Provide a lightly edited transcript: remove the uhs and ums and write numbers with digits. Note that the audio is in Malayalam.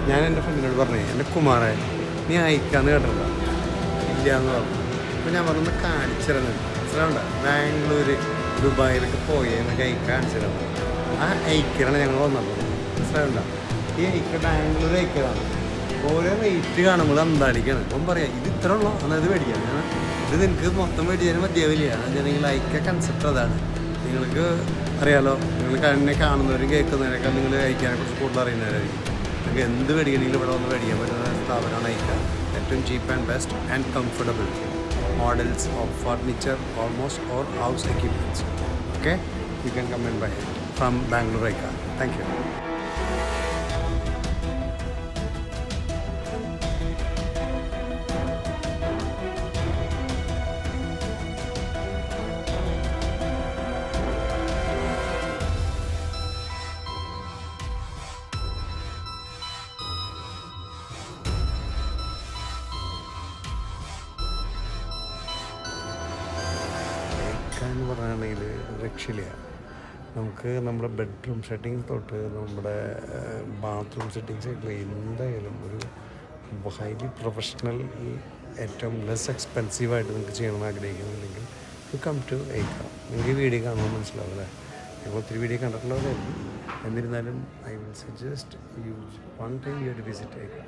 ഞാൻ എൻ്റെ ഫ്രണ്ടിനോട് പറഞ്ഞു, എൻ്റെ കുമാരൻ നീ അയക്കാന്ന് കേട്ടില്ല ഇല്ല എന്ന് പറഞ്ഞു. അപ്പോൾ ഞാൻ പറഞ്ഞു കാണിച്ചിരുന്നത് മനസ്സിലാവണ്ട, ബാംഗ്ലൂർ ദുബായിലൊക്കെ പോയി എന്നൊക്കെ അയക്കാൻ കാണിച്ചിരുന്നത്. ആ അയക്കലാണ് ഞങ്ങൾ വന്നത് മനസ്സിലാവണ്ട. ഈ അയക്ക ബാംഗ്ലൂർ അയക്കലാണ്. ഓരോ റേറ്റ് കാണുമ്പോൾ അന്താടിക്കാണ്. അപ്പം പറയാം ഇത് ഇത്ര ഉള്ളൂ എന്നാൽ ഇത് മേടിക്കാം. ഇത് നിങ്ങൾക്ക് മൊത്തം മേടിക്കാനും മതിയാവില്ല. നിങ്ങൾ അയക്ക കൺസെപ്റ്റ് അതാണ്. നിങ്ങൾക്ക് അറിയാലോ, നിങ്ങൾ എന്നെ കാണുന്നവരും കേൾക്കുന്നവരൊക്കെ നിങ്ങൾ അയക്കാനെ കുറിച്ച് കൂടുതൽ അറിയുന്നവരായിരിക്കും. നിങ്ങൾക്ക് എന്ത് മേടിക്കണമെങ്കിലും ഇവിടെ വന്ന് മേടിക്കാൻ പറ്റുന്ന സ്ഥാപനമാണ് അയക്കുക. ഏറ്റവും ചീപ്പ് and best and comfortable models of furniture almost or house equipments. Okay, you can come and buy it from Bangalore Aika. Thank you. എന്ന് പറയുകയാണെങ്കിൽ രക്ഷയില്ല. നമുക്ക് നമ്മുടെ ബെഡ്റൂം സെറ്റിങ്സ് തൊട്ട് നമ്മുടെ ബാത്റൂം സെറ്റിങ്സ് ഒക്കെ എന്തായാലും ഒരു ഹൈലി പ്രൊഫഷണൽ, ഏറ്റവും ലെസ് എക്സ്പെൻസീവായിട്ട് നിങ്ങൾക്ക് ചെയ്യണമെന്ന് ആഗ്രഹിക്കുന്നുണ്ടെങ്കിൽ യു കം ടു ഏക്ക. നിങ്ങൾക്ക് വീഡിയോ കാണുമ്പോൾ മനസ്സിലാവും അല്ലേ. ഇപ്പോൾ ഒത്തിരി വീഡിയോ കണ്ടിട്ടുള്ളവരായിരിക്കും. എന്നിരുന്നാലും I will suggest you one time you to visit Ekka.